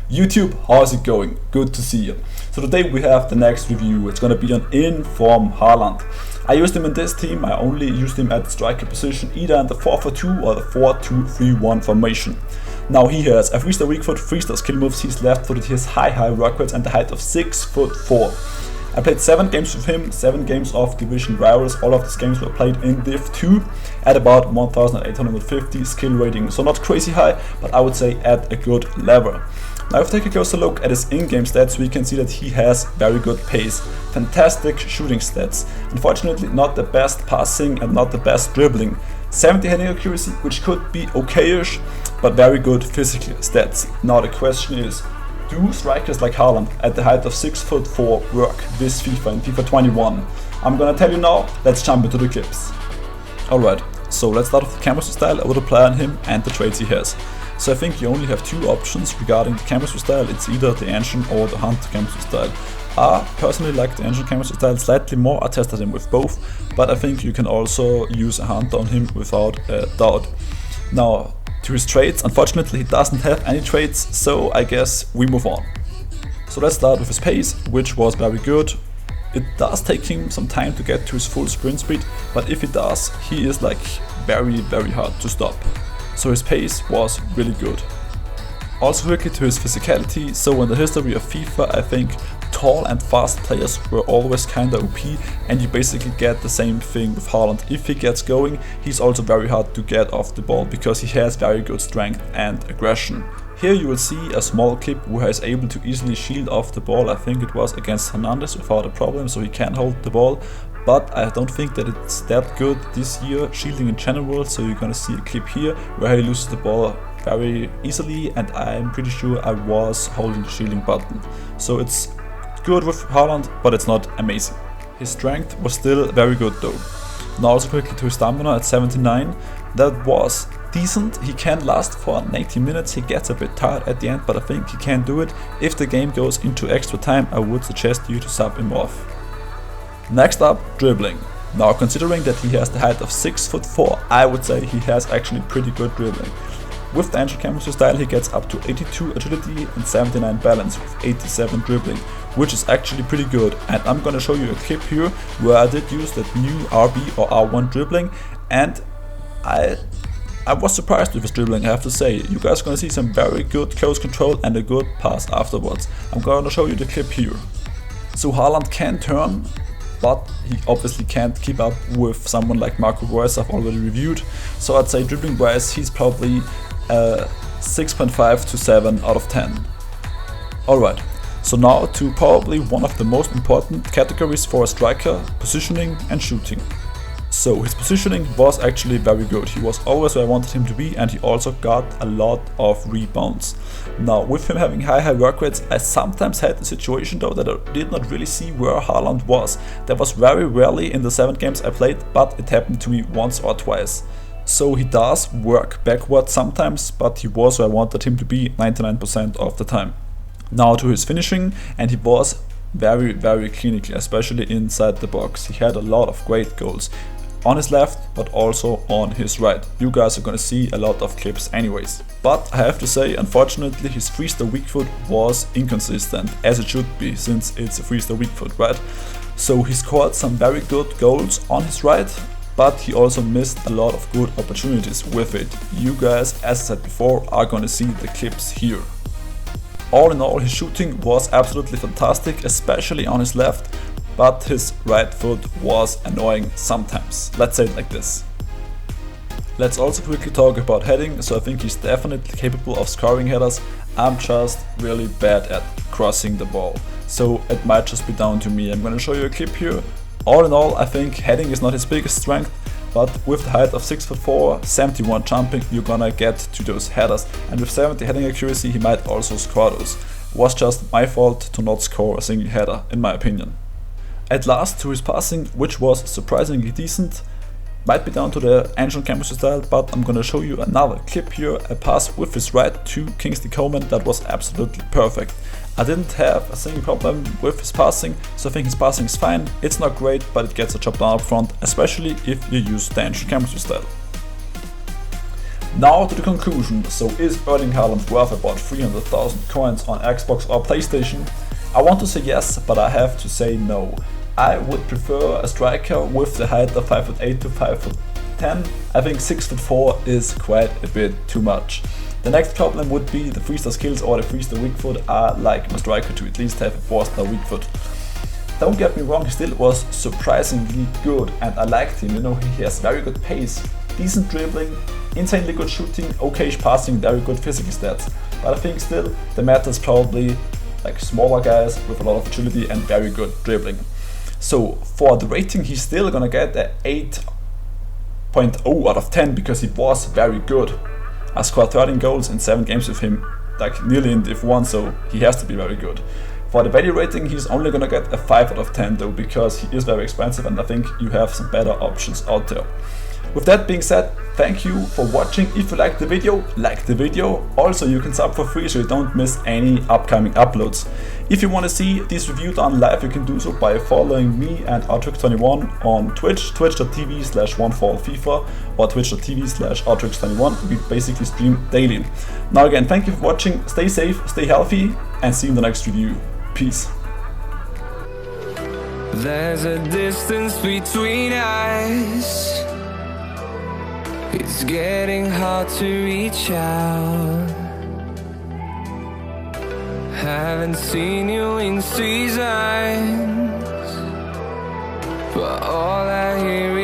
YouTube, how's it going? Good to see you. So today we have the next review. It's gonna be on in-form Haaland. I used him in this team. I only used him at the striker position, either in the 4-4-2 or the 4-2-3-1 formation. Now he has a 3-star weak foot, 3-star skill moves, he's left footed, he has high work rates and the height of 6'4". I played 7 games with him, 7 games of division rivals. All of these games were played in Div 2 at about 1850 skill rating. So not crazy high, but I would say at a good level. Now if we take a closer look at his in-game stats, we can see that he has very good pace, fantastic shooting stats. Unfortunately not the best passing and not the best dribbling. 70 heading accuracy, which could be okayish, but very good physical stats. Now the question is, do strikers like Haaland at the height of 6'4" work this FIFA in FIFA 21? I'm gonna tell you now, let's jump into the clips. Alright, so let's start with the chemistry style. I would apply on him and the traits he has. So I think you only have 2 options regarding the chemistry style. It's either the ancient or the hunt chemistry style. I personally like the ancient chemistry style slightly more. I tested him with both, but I think you can also use a hunt on him without a doubt. Now, to his traits, unfortunately he doesn't have any traits, so I guess we move on. So let's start with his pace, which was very good. It does take him some time to get to his full sprint speed, but if he does, he is like very hard to stop. So his pace was really good. Also quickly to his physicality, so in the history of FIFA I think tall and fast players were always kinda OP, and you basically get the same thing with Haaland. If he gets going, he's also very hard to get off the ball because he has very good strength and aggression. Here you will see a small clip where he's able to easily shield off the ball. I think it was against Hernandez without a problem, so he can hold the ball. But I don't think that it's that good this year, shielding in general, so you're gonna see a clip here where he loses the ball very easily, and I'm pretty sure I was holding the shielding button. So it's good with Haaland, but it's not amazing. His strength was still very good though. Now also quickly to his stamina at 79, that was decent. He can last for 90 minutes, he gets a bit tired at the end, but I think he can do it. If the game goes into extra time, I would suggest you to sub him off. Next up, dribbling. Now considering that he has the height of 6'4", I would say he has actually pretty good dribbling. With the ancient chemistry style he gets up to 82 agility and 79 balance with 87 dribbling, which is actually pretty good, and I'm gonna show you a clip here where I did use that new RB or R1 dribbling, and I was surprised with his dribbling, I have to say. You guys are gonna see some very good close control and a good pass afterwards. I'm gonna show you the clip here. So Haaland can turn, but he obviously can't keep up with someone like Marco Reus I've already reviewed. So I'd say dribbling wise he's probably 6.5 to 7 out of 10. Alright, so now to probably one of the most important categories for a striker, positioning and shooting. So his positioning was actually very good. He was always where I wanted him to be, and he also got a lot of rebounds. Now with him having high work rates, I sometimes had the situation though that I did not really see where Haaland was. That was very rarely in the 7 games I played, but it happened to me once or twice. So he does work backwards sometimes, but he was where I wanted him to be 99% of the time. Now to his finishing, and he was very clinical, especially inside the box. He had a lot of great goals on his left, but also on his right. You guys are gonna see a lot of clips anyways. But I have to say, unfortunately, his 3-star weak foot was inconsistent, as it should be, since it's a 3-star weak foot, right? So he scored some very good goals on his right, but he also missed a lot of good opportunities with it. You guys, as I said before, are gonna see the clips here. All in all, his shooting was absolutely fantastic, especially on his left, but his right foot was annoying sometimes. Let's say it like this. Let's also quickly talk about heading. So I think he's definitely capable of scoring headers. I'm just really bad at crossing the ball, so it might just be down to me. I'm gonna show you a clip here. All in all, I think heading is not his biggest strength, but with the height of 6'4", 71 jumping, you're gonna get to those headers, and with 70 heading accuracy he might also score those. Was just my fault to not score a single header, in my opinion. At last to his passing, which was surprisingly decent. Might be down to the ancient chemistry style, but I'm gonna show you another clip here, a pass with his right to Kingsley Coman that was absolutely perfect. I didn't have a single problem with his passing, so I think his passing is fine. It's not great, but it gets a job done up front, especially if you use the ancient chemistry style. Now to the conclusion. So is Erling Haaland worth about 300,000 coins on Xbox or PlayStation? I want to say yes, but I have to say no. I would prefer a striker with the height of 5'8" to 5'10". I think 6'4" is quite a bit too much. The next problem would be the 3-star skills or the 3-star weak foot. I like my striker to at least have a 4-star weak foot. Don't get me wrong, he still was surprisingly good and I liked him. You know, he has very good pace, decent dribbling, insanely good shooting, okay passing, very good physical stats. But I think still the matter is probably like smaller guys with a lot of agility and very good dribbling. So for the rating, he's still gonna get a 8.0 out of 10 because he was very good. I scored 13 goals in 7 games with him, like nearly in Div 1, so he has to be very good. For the value rating, he's only gonna get a 5 out of 10 though, because he is very expensive and I think you have some better options out there. With that being said, thank you for watching. If you liked the video, like the video. Also, you can sub for free so you don't miss any upcoming uploads. If you want to see this review done live, you can do so by following me and Attribution-21 on Twitch, twitch.tv/onefallfifa or twitch.tv/Attribution-21. We basically stream daily. Now again, thank you for watching. Stay safe, stay healthy, and see you in the next review. Peace. There's a distance between us. It's getting hard to reach out. Haven't seen you in seasons, but all I hear